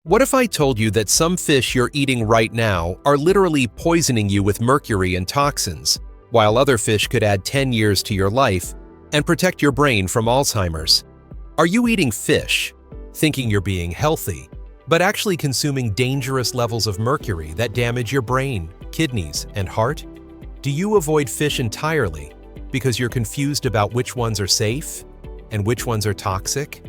What if I told you that some fish you're eating right now are literally poisoning you with mercury and toxins, while other fish could add 10 years to your life and protect your brain from Alzheimer's? Are you eating fish, thinking you're being healthy, but actually consuming dangerous levels of mercury that damage your brain, kidneys, and heart? Do you avoid fish entirely because you're confused about which ones are safe and which ones are toxic?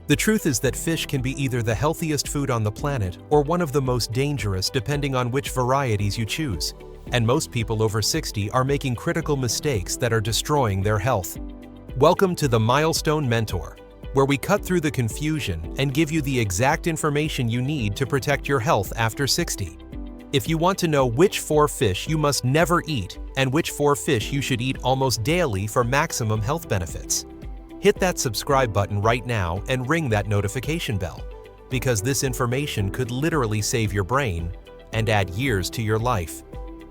The truth is that fish can be either the healthiest food on the planet or one of the most dangerous depending on which varieties you choose. And most people over 60 are making critical mistakes that are destroying their health. Welcome to the Milestone Mentor, where we cut through the confusion and give you the exact information you need to protect your health after 60. If you want to know which 4 fish you must never eat and which 4 fish you should eat almost daily for maximum health benefits, hit that subscribe button right now and ring that notification bell, because this information could literally save your brain and add years to your life.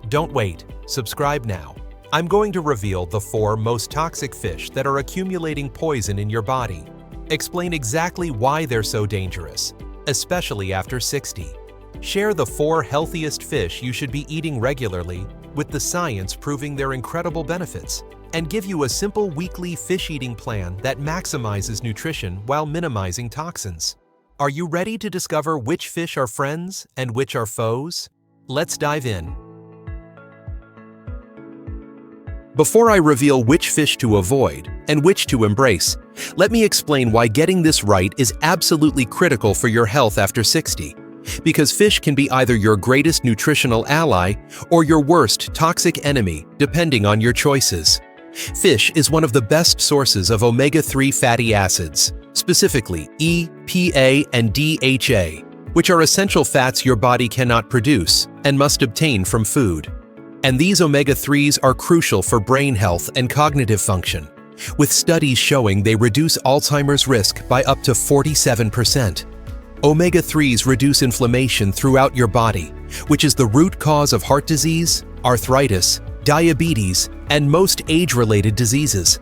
Don't wait, subscribe now. I'm going to reveal the 4 most toxic fish that are accumulating poison in your body. Explain exactly why they're so dangerous, especially after 60. Share the 4 healthiest fish you should be eating regularly with the science proving their incredible benefits, and give you a simple weekly fish eating plan that maximizes nutrition while minimizing toxins. Are you ready to discover which fish are friends and which are foes? Let's dive in. Before I reveal which fish to avoid and which to embrace, let me explain why getting this right is absolutely critical for your health after 60. Because fish can be either your greatest nutritional ally or your worst toxic enemy, depending on your choices. Fish is one of the best sources of omega-3 fatty acids, specifically E, PA, and DHA, which are essential fats your body cannot produce and must obtain from food. And these omega-3s are crucial for brain health and cognitive function, with studies showing they reduce Alzheimer's risk by up to 47%. Omega-3s reduce inflammation throughout your body, which is the root cause of heart disease, arthritis, diabetes, and most age-related diseases.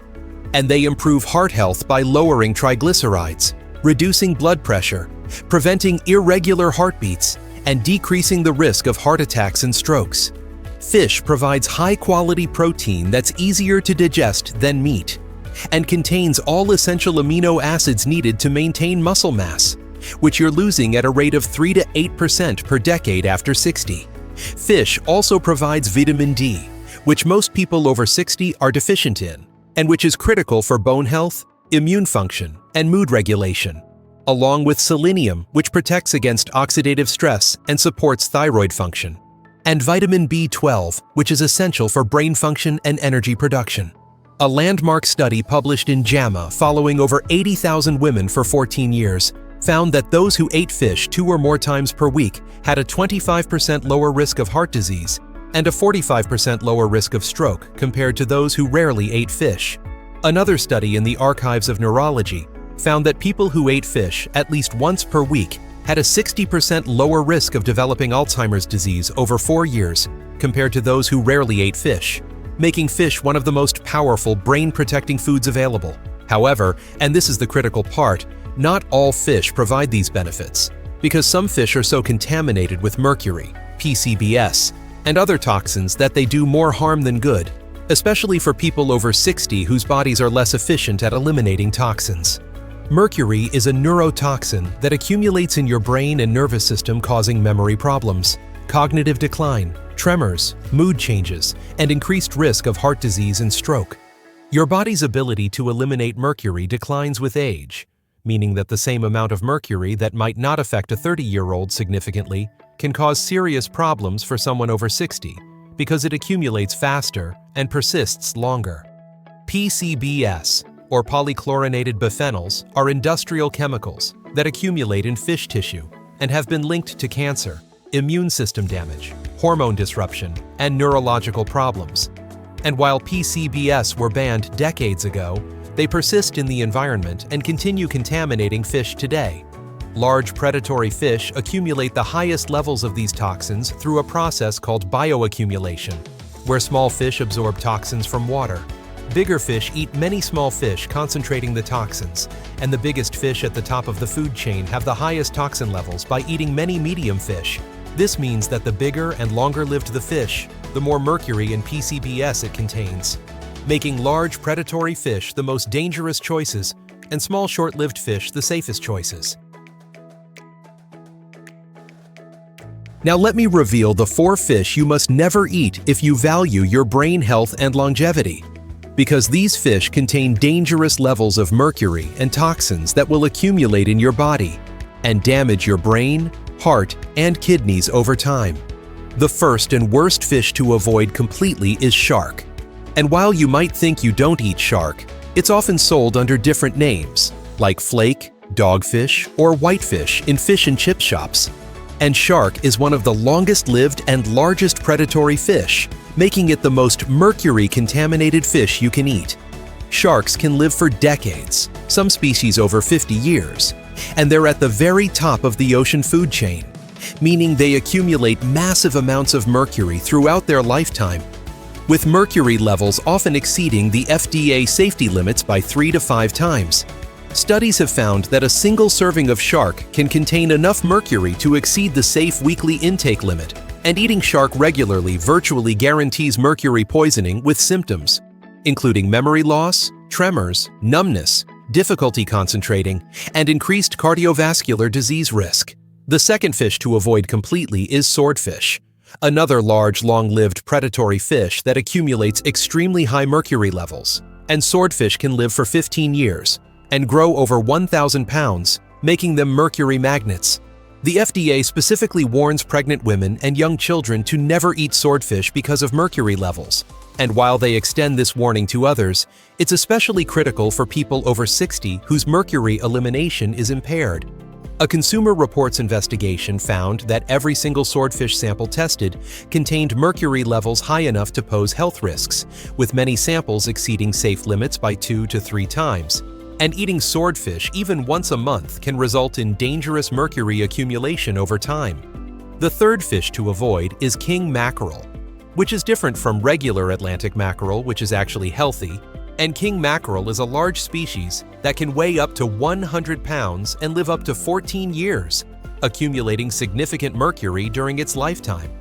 And they improve heart health by lowering triglycerides, reducing blood pressure, preventing irregular heartbeats, and decreasing the risk of heart attacks and strokes. Fish provides high-quality protein that's easier to digest than meat, and contains all essential amino acids needed to maintain muscle mass, which you're losing at a rate of 3 to 8% per decade after 60. Fish also provides vitamin D, which most people over 60 are deficient in, and which is critical for bone health, immune function, and mood regulation, along with selenium, which protects against oxidative stress and supports thyroid function, and vitamin B12, which is essential for brain function and energy production. A landmark study published in JAMA following over 80,000 women for 14 years found that those who ate fish 2 or more times per week had a 25% lower risk of heart disease and a 45% lower risk of stroke compared to those who rarely ate fish. Another study in the Archives of Neurology found that people who ate fish at least once per week had a 60% lower risk of developing Alzheimer's disease over 4 years compared to those who rarely ate fish, making fish one of the most powerful brain-protecting foods available. However, and this is the critical part, not all fish provide these benefits, because some fish are so contaminated with mercury, PCBs, and other toxins that they do more harm than good, especially for people over 60 whose bodies are less efficient at eliminating toxins. Mercury is a neurotoxin that accumulates in your brain and nervous system, causing memory problems, cognitive decline, tremors, mood changes, and increased risk of heart disease and stroke. Your body's ability to eliminate mercury declines with age, meaning that the same amount of mercury that might not affect a 30-year-old significantly can cause serious problems for someone over 60 because it accumulates faster and persists longer. PCBs, or polychlorinated biphenyls, are industrial chemicals that accumulate in fish tissue and have been linked to cancer, immune system damage, hormone disruption, and neurological problems. And while PCBs were banned decades ago, they persist in the environment and continue contaminating fish today. Large predatory fish accumulate the highest levels of these toxins through a process called bioaccumulation, where small fish absorb toxins from water. Bigger fish eat many small fish, concentrating the toxins, and the biggest fish at the top of the food chain have the highest toxin levels by eating many medium fish. This means that the bigger and longer-lived the fish, the more mercury and PCBs it contains, making large predatory fish the most dangerous choices and small short-lived fish the safest choices. Now let me reveal the 4 fish you must never eat if you value your brain health and longevity. Because these fish contain dangerous levels of mercury and toxins that will accumulate in your body and damage your brain, heart, and kidneys over time. The first and worst fish to avoid completely is shark. And while you might think you don't eat shark, it's often sold under different names, like flake, dogfish, or whitefish in fish and chip shops. And shark is one of the longest-lived and largest predatory fish, making it the most mercury-contaminated fish you can eat. Sharks can live for decades, some species over 50 years, and they're at the very top of the ocean food chain, meaning they accumulate massive amounts of mercury throughout their lifetime, with mercury levels often exceeding the FDA safety limits by 3 to 5 times. Studies have found that a single serving of shark can contain enough mercury to exceed the safe weekly intake limit, and eating shark regularly virtually guarantees mercury poisoning with symptoms, including memory loss, tremors, numbness, difficulty concentrating, and increased cardiovascular disease risk. The second fish to avoid completely is swordfish, another large, long-lived predatory fish that accumulates extremely high mercury levels. And swordfish can live for 15 years and grow over 1,000 pounds, making them mercury magnets. The FDA specifically warns pregnant women and young children to never eat swordfish because of mercury levels. And while they extend this warning to others, it's especially critical for people over 60 whose mercury elimination is impaired. A Consumer Reports investigation found that every single swordfish sample tested contained mercury levels high enough to pose health risks, with many samples exceeding safe limits by 2 to 3 times. And eating swordfish even once a month can result in dangerous mercury accumulation over time. The third fish to avoid is king mackerel, which is different from regular Atlantic mackerel, which is actually healthy. And king mackerel is a large species that can weigh up to 100 pounds and live up to 14 years, accumulating significant mercury during its lifetime.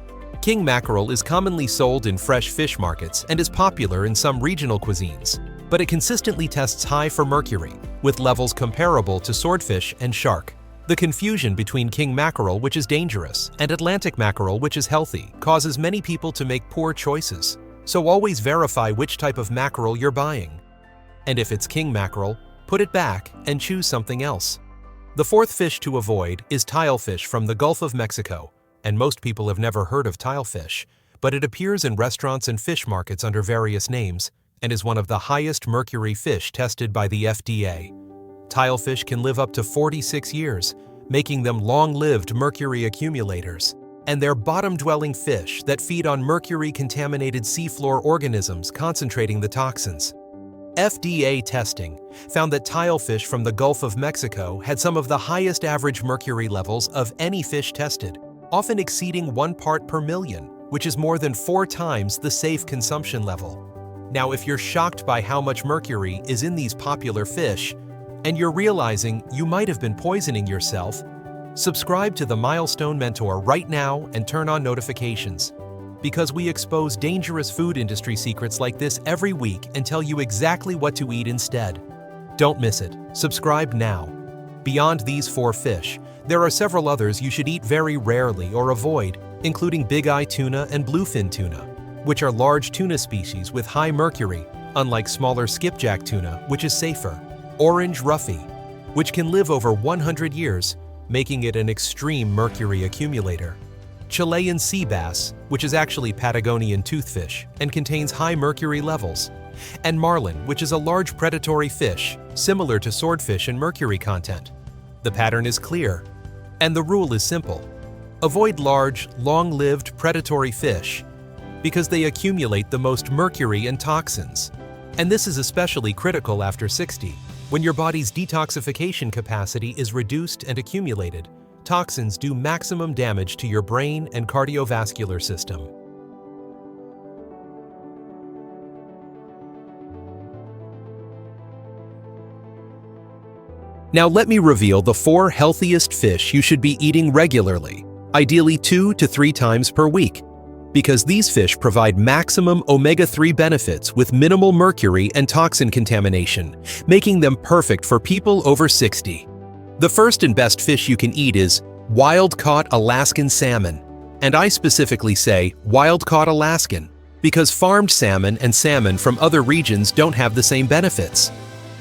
King mackerel is commonly sold in fresh fish markets and is popular in some regional cuisines, but it consistently tests high for mercury, with levels comparable to swordfish and shark. The confusion between king mackerel, which is dangerous, and Atlantic mackerel, which is healthy, causes many people to make poor choices. So always verify which type of mackerel you're buying. And if it's king mackerel, put it back and choose something else. The fourth fish to avoid is tilefish from the Gulf of Mexico, and most people have never heard of tilefish, but it appears in restaurants and fish markets under various names, and is one of the highest mercury fish tested by the FDA. Tilefish can live up to 46 years, making them long-lived mercury accumulators. And they're bottom-dwelling fish that feed on mercury-contaminated seafloor organisms, concentrating the toxins. FDA testing found that tilefish from the Gulf of Mexico had some of the highest average mercury levels of any fish tested, often exceeding 1 part per million, which is more than 4 times the safe consumption level. Now, if you're shocked by how much mercury is in these popular fish, and you're realizing you might have been poisoning yourself, subscribe to the Milestone Mentor right now and turn on notifications, because we expose dangerous food industry secrets like this every week and tell you exactly what to eat instead. Don't miss it. Subscribe now. Beyond these 4 fish, there are several others you should eat very rarely or avoid, including big-eye tuna and bluefin tuna, which are large tuna species with high mercury, unlike smaller skipjack tuna, which is safer. Orange roughy, which can live over 100 years, making it an extreme mercury accumulator. Chilean sea bass, which is actually Patagonian toothfish and contains high mercury levels. And marlin, which is a large predatory fish, similar to swordfish in mercury content. The pattern is clear, and the rule is simple. Avoid large, long-lived predatory fish because they accumulate the most mercury and toxins. And this is especially critical after 60, when your body's detoxification capacity is reduced and accumulated. Toxins do maximum damage to your brain and cardiovascular system. Now let me reveal the 4 healthiest fish you should be eating regularly, ideally 2 to 3 times per week, because these fish provide maximum omega-3 benefits with minimal mercury and toxin contamination, making them perfect for people over 60. The first and best fish you can eat is wild-caught Alaskan salmon. And I specifically say wild-caught Alaskan because farmed salmon and salmon from other regions don't have the same benefits.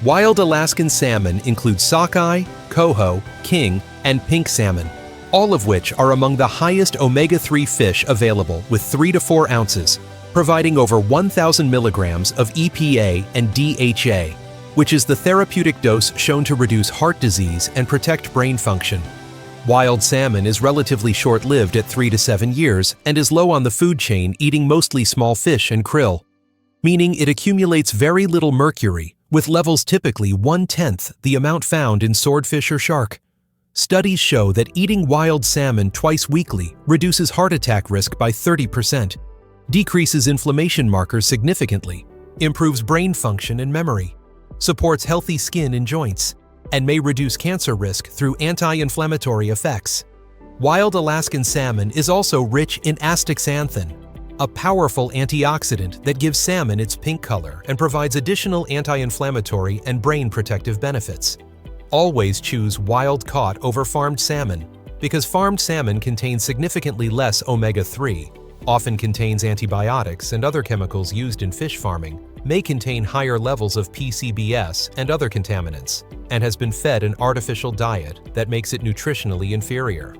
Wild Alaskan salmon include sockeye, coho, king, and pink salmon, all of which are among the highest omega-3 fish available with 3 to 4 ounces, providing over 1,000 milligrams of EPA and DHA, which is the therapeutic dose shown to reduce heart disease and protect brain function. Wild salmon is relatively short-lived at 3 to 7 years and is low on the food chain, eating mostly small fish and krill, meaning it accumulates very little mercury, with levels typically 1/10 the amount found in swordfish or shark. Studies show that eating wild salmon twice weekly reduces heart attack risk by 30%, decreases inflammation markers significantly, improves brain function and memory, supports healthy skin and joints, and may reduce cancer risk through anti-inflammatory effects. Wild Alaskan salmon is also rich in astaxanthin, a powerful antioxidant that gives salmon its pink color and provides additional anti-inflammatory and brain protective benefits. Always choose wild-caught over farmed salmon, because farmed salmon contains significantly less omega-3, often contains antibiotics and other chemicals used in fish farming, may contain higher levels of PCBs and other contaminants, and has been fed an artificial diet that makes it nutritionally inferior.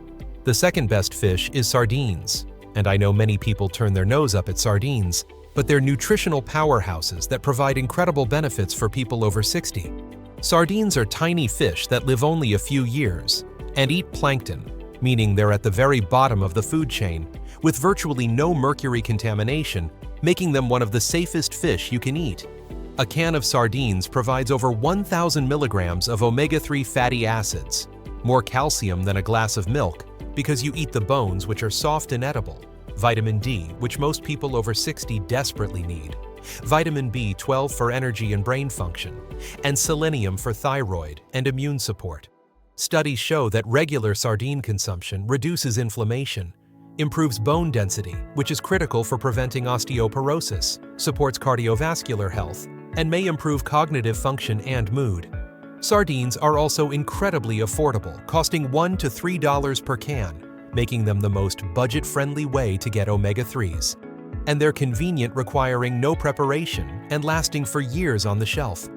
The second best fish is sardines, and I know many people turn their nose up at sardines, but they're nutritional powerhouses that provide incredible benefits for people over 60. Sardines are tiny fish that live only a few years and eat plankton, meaning they're at the very bottom of the food chain, with virtually no mercury contamination, making them one of the safest fish you can eat. A can of sardines provides over 1,000 milligrams of omega-3 fatty acids, more calcium than a glass of milk, because you eat the bones, which are soft and edible, vitamin D, which most people over 60 desperately need, vitamin B12 for energy and brain function, and selenium for thyroid and immune support. Studies show that regular sardine consumption reduces inflammation, improves bone density, which is critical for preventing osteoporosis, supports cardiovascular health, and may improve cognitive function and mood. Sardines are also incredibly affordable, costing $1 to $3 per can, making them the most budget-friendly way to get omega-3s. And they're convenient, requiring no preparation and lasting for years on the shelf.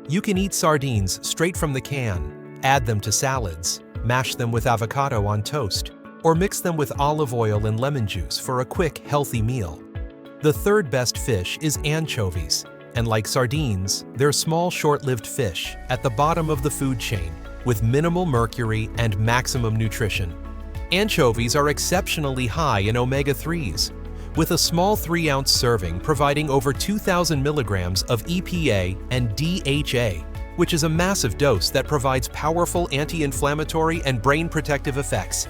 You can eat sardines straight from the can, add them to salads, mash them with avocado on toast, or mix them with olive oil and lemon juice for a quick, healthy meal. The third best fish is anchovies, and like sardines, they're small, short-lived fish at the bottom of the food chain with minimal mercury and maximum nutrition. Anchovies are exceptionally high in omega-3s, with a small 3-ounce serving providing over 2,000 milligrams of EPA and DHA, which is a massive dose that provides powerful anti-inflammatory and brain-protective effects.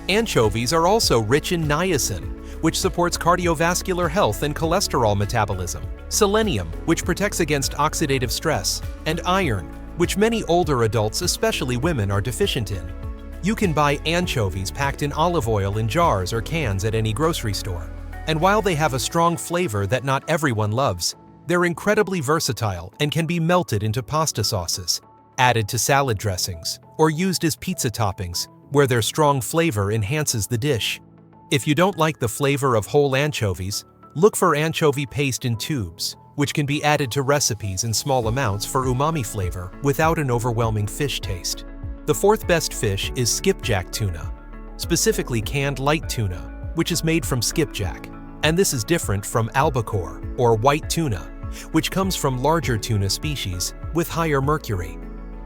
Anchovies are also rich in niacin, which supports cardiovascular health and cholesterol metabolism, selenium, which protects against oxidative stress, and iron, which many older adults, especially women, are deficient in. You can buy anchovies packed in olive oil in jars or cans at any grocery store. And while they have a strong flavor that not everyone loves, they're incredibly versatile and can be melted into pasta sauces, added to salad dressings, or used as pizza toppings, where their strong flavor enhances the dish. If you don't like the flavor of whole anchovies, look for anchovy paste in tubes, which can be added to recipes in small amounts for umami flavor without an overwhelming fish taste. The fourth best fish is skipjack tuna, specifically canned light tuna, which is made from skipjack. And this is different from albacore or white tuna, which comes from larger tuna species with higher mercury.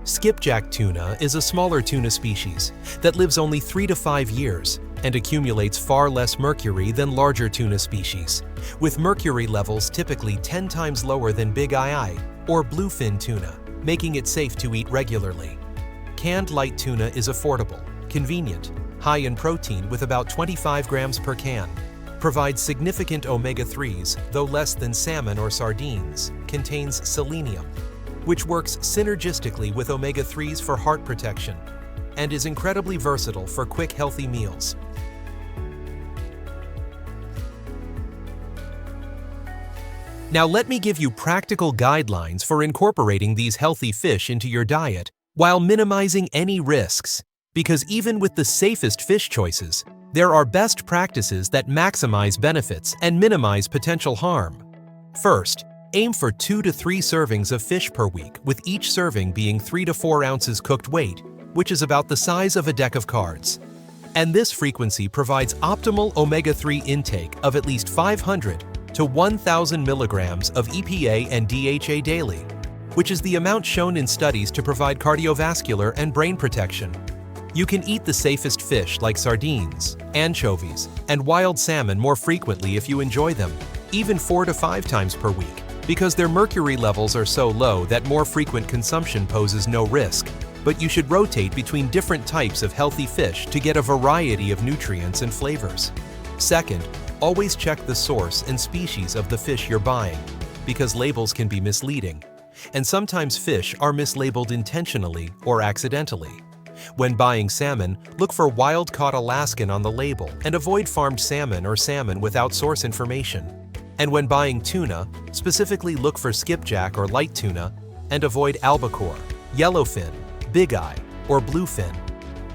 Skipjack tuna is a smaller tuna species that lives only 3 to 5 years and accumulates far less mercury than larger tuna species, with mercury levels typically 10 times lower than big eye or bluefin tuna, making it safe to eat regularly. Canned light tuna is affordable, convenient, high in protein with about 25 grams per can, provides significant omega-3s, though less than salmon or sardines, contains selenium, which works synergistically with omega-3s for heart protection and is incredibly versatile for quick, healthy meals. Now let me give you practical guidelines for incorporating these healthy fish into your diet while minimizing any risks, because even with the safest fish choices, there are best practices that maximize benefits and minimize potential harm. First, aim for 2 to 3 servings of fish per week, with each serving being 3 to 4 ounces cooked weight, which is about the size of a deck of cards. And this frequency provides optimal omega-3 intake of at least 500 to 1,000 milligrams of EPA and DHA daily, which is the amount shown in studies to provide cardiovascular and brain protection. You can eat the safest fish like sardines, anchovies, and wild salmon more frequently if you enjoy them, even 4 to 5 times per week, because their mercury levels are so low that more frequent consumption poses no risk. But you should rotate between different types of healthy fish to get a variety of nutrients and flavors. Second, always check the source and species of the fish you're buying, because labels can be misleading, and sometimes fish are mislabeled intentionally or accidentally. When buying salmon, look for wild-caught Alaskan on the label and avoid farmed salmon or salmon without source information. And when buying tuna, specifically look for skipjack or light tuna and avoid albacore, yellowfin, big eye, or bluefin.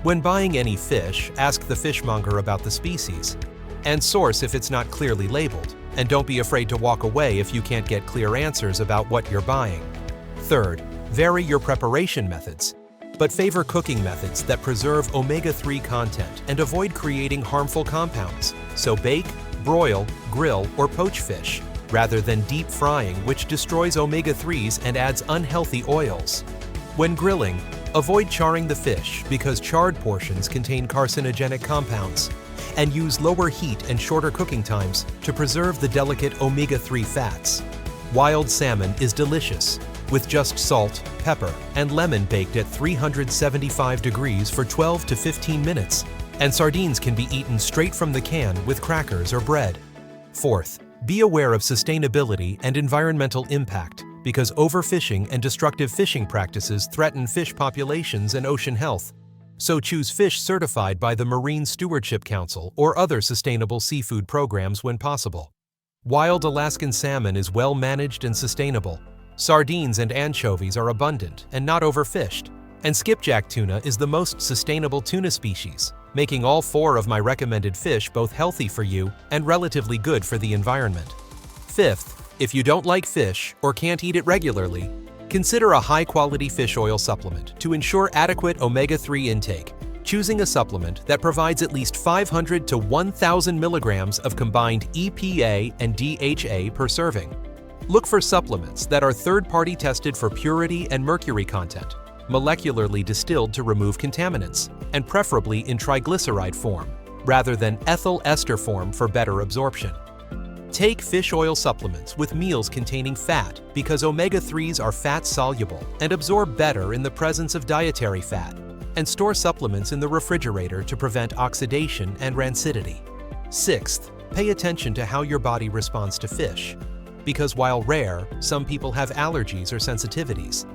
When buying any fish, ask the fishmonger about the species and source if it's not clearly labeled, and don't be afraid to walk away if you can't get clear answers about what you're buying. Third, vary your preparation methods, but favor cooking methods that preserve omega-3 content and avoid creating harmful compounds. So bake, broil, grill, or poach fish, rather than deep frying, which destroys omega-3s and adds unhealthy oils. When grilling, avoid charring the fish because charred portions contain carcinogenic compounds, and use lower heat and shorter cooking times to preserve the delicate omega-3 fats. Wild salmon is delicious, with just salt, pepper, and lemon baked at 375 degrees for 12 to 15 minutes, and sardines can be eaten straight from the can with crackers or bread. Fourth, be aware of sustainability and environmental impact, because overfishing and destructive fishing practices threaten fish populations and ocean health. So choose fish certified by the Marine Stewardship Council or other sustainable seafood programs when possible. Wild Alaskan salmon is well managed and sustainable. Sardines and anchovies are abundant and not overfished. And skipjack tuna is the most sustainable tuna species, making all 4 of my recommended fish both healthy for you and relatively good for the environment. Fifth, if you don't like fish or can't eat it regularly, consider a high-quality fish oil supplement to ensure adequate omega-3 intake, choosing a supplement that provides at least 500 to 1,000 milligrams of combined EPA and DHA per serving. Look for supplements that are third-party tested for purity and mercury content, molecularly distilled to remove contaminants, and preferably in triglyceride form, rather than ethyl ester form for better absorption. Take fish oil supplements with meals containing fat because omega-3s are fat-soluble and absorb better in the presence of dietary fat, and store supplements in the refrigerator to prevent oxidation and rancidity. Sixth, pay attention to how your body responds to fish, because while rare, some people have allergies or sensitivities.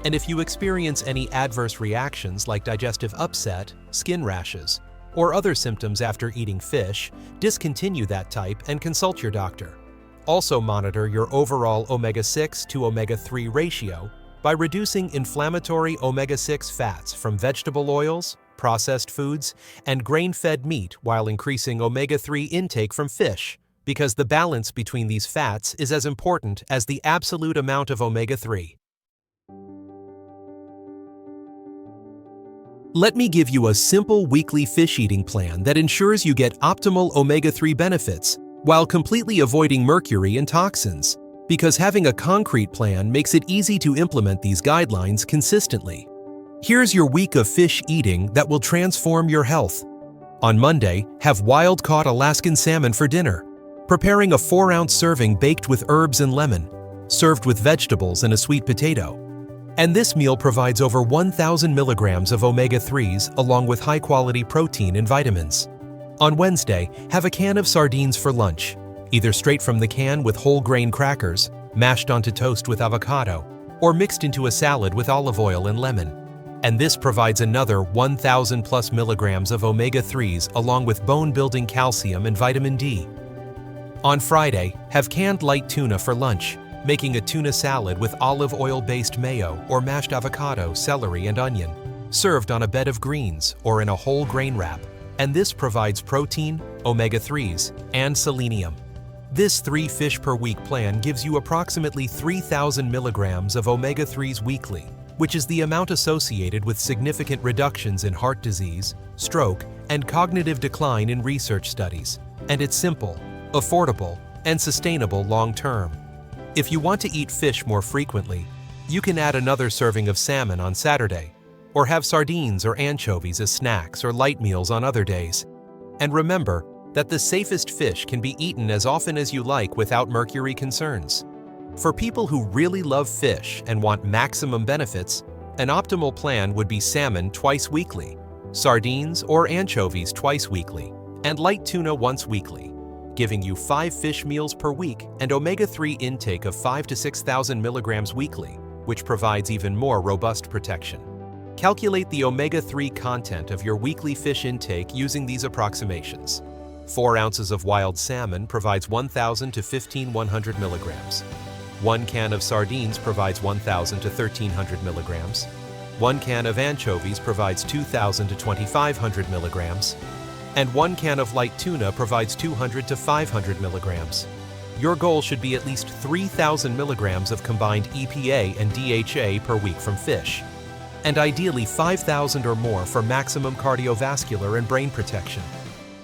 And if you experience any adverse reactions like digestive upset, skin rashes, or other symptoms after eating fish, discontinue that type and consult your doctor. Also monitor your overall omega-6 to omega-3 ratio by reducing inflammatory omega-6 fats from vegetable oils, processed foods, and grain-fed meat while increasing omega-3 intake from fish, because the balance between these fats is as important as the absolute amount of omega-3. Let me give you a simple weekly fish eating plan that ensures you get optimal omega-3 benefits while completely avoiding mercury and toxins, because having a concrete plan makes it easy to implement these guidelines consistently. Here's your week of fish eating that will transform your health. On Monday, have wild-caught Alaskan salmon for dinner, preparing a 4-ounce serving baked with herbs and lemon, served with vegetables and a sweet potato. And this meal provides over 1,000 milligrams of omega-3s along with high-quality protein and vitamins. On Wednesday, have a can of sardines for lunch, either straight from the can with whole grain crackers, mashed onto toast with avocado, or mixed into a salad with olive oil and lemon. And this provides another 1,000 plus milligrams of omega-3s along with bone-building calcium and vitamin D. On Friday, have canned light tuna for lunch, making a tuna salad with olive oil-based mayo or mashed avocado, celery, and onion, served on a bed of greens or in a whole grain wrap. And this provides protein, omega-3s, and selenium. This 3 fish per week plan gives you approximately 3,000 milligrams of omega-3s weekly, which is the amount associated with significant reductions in heart disease, stroke, and cognitive decline in research studies. And it's simple, affordable, and sustainable long-term. If you want to eat fish more frequently, you can add another serving of salmon on Saturday, or have sardines or anchovies as snacks or light meals on other days. And remember that the safest fish can be eaten as often as you like without mercury concerns. For people who really love fish and want maximum benefits, an optimal plan would be salmon twice weekly, sardines or anchovies twice weekly, and light tuna once weekly, giving you 5 fish meals per week and omega-3 intake of 5,000 to 6,000 milligrams weekly, which provides even more robust protection. Calculate the omega-3 content of your weekly fish intake using these approximations. 4 ounces of wild salmon provides 1,000 to 1,500 milligrams. 1 can of sardines provides 1,000 to 1,300 milligrams. 1 can of anchovies provides 2,000 to 2,500 milligrams. And 1 can of light tuna provides 200 to 500 milligrams. Your goal should be at least 3,000 milligrams of combined EPA and DHA per week from fish, and ideally 5,000 or more for maximum cardiovascular and brain protection.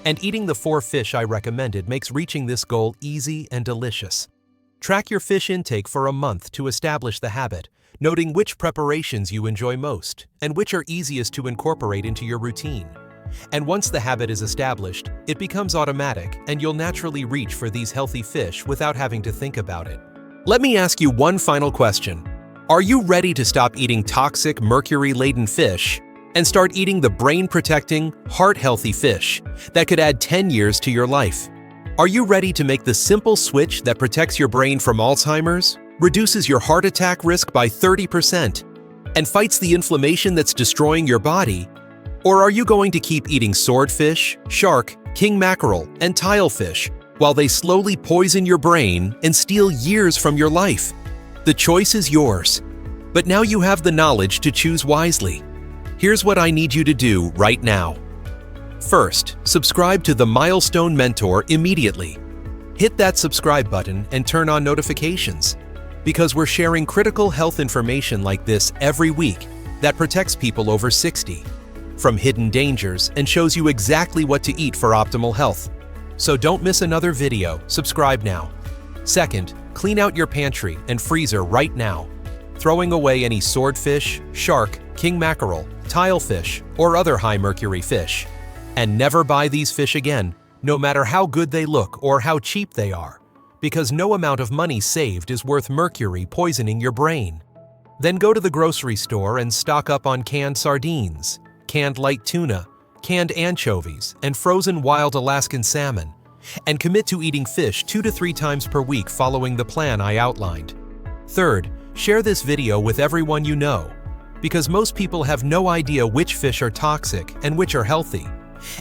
And eating the 4 fish I recommended makes reaching this goal easy and delicious. Track your fish intake for a month to establish the habit, noting which preparations you enjoy most and which are easiest to incorporate into your routine. And once the habit is established, it becomes automatic and you'll naturally reach for these healthy fish without having to think about it. Let me ask you one final question. Are you ready to stop eating toxic, mercury-laden fish and start eating the brain-protecting, heart-healthy fish that could add 10 years to your life? Are you ready to make the simple switch that protects your brain from Alzheimer's, reduces your heart attack risk by 30%, and fights the inflammation that's destroying your body? Or are you going to keep eating swordfish, shark, king mackerel, and tilefish while they slowly poison your brain and steal years from your life? The choice is yours. But now you have the knowledge to choose wisely. Here's what I need you to do right now. First, subscribe to the Milestone Mentor immediately. Hit that subscribe button and turn on notifications, because we're sharing critical health information like this every week that protects people over 60 from hidden dangers and shows you exactly what to eat for optimal health. So don't miss another video. Subscribe now. Second, clean out your pantry and freezer right now, throwing away any swordfish, shark, king mackerel, tilefish, or other high-mercury fish. And never buy these fish again, no matter how good they look or how cheap they are, because no amount of money saved is worth mercury poisoning your brain. Then go to the grocery store and stock up on canned sardines, canned light tuna, canned anchovies, and frozen wild Alaskan salmon, and commit to eating fish 2 to 3 times per week following the plan I outlined. Third, share this video with everyone you know, because most people have no idea which fish are toxic and which are healthy,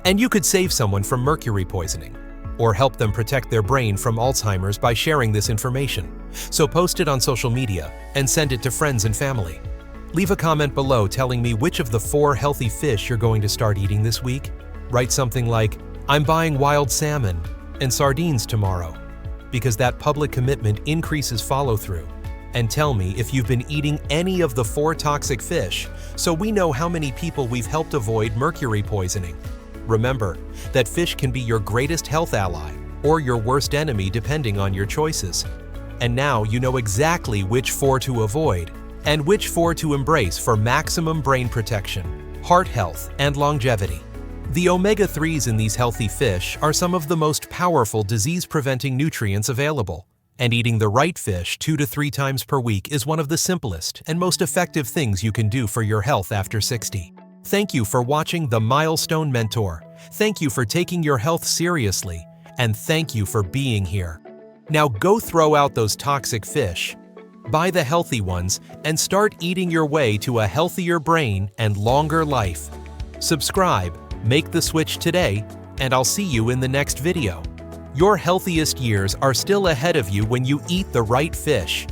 and you could save someone from mercury poisoning, or help them protect their brain from Alzheimer's by sharing this information. So post it on social media and send it to friends and family. Leave a comment below telling me which of the 4 healthy fish you're going to start eating this week. Write something like, "I'm buying wild salmon and sardines tomorrow," because that public commitment increases follow-through. And tell me if you've been eating any of the 4 toxic fish, so we know how many people we've helped avoid mercury poisoning. Remember that fish can be your greatest health ally or your worst enemy depending on your choices. And now you know exactly which 4 to avoid and which 4 to embrace for maximum brain protection, heart health, and longevity. The omega-3s in these healthy fish are some of the most powerful disease-preventing nutrients available, and eating the right fish 2 to 3 times per week is one of the simplest and most effective things you can do for your health after 60. Thank you for watching the Milestone Mentor. Thank you for taking your health seriously, and thank you for being here. Now go throw out those toxic fish Buy the healthy ones and start eating your way to a healthier brain and longer life. Subscribe, make the switch today, and I'll see you in the next video. Your healthiest years are still ahead of you when you eat the right fish.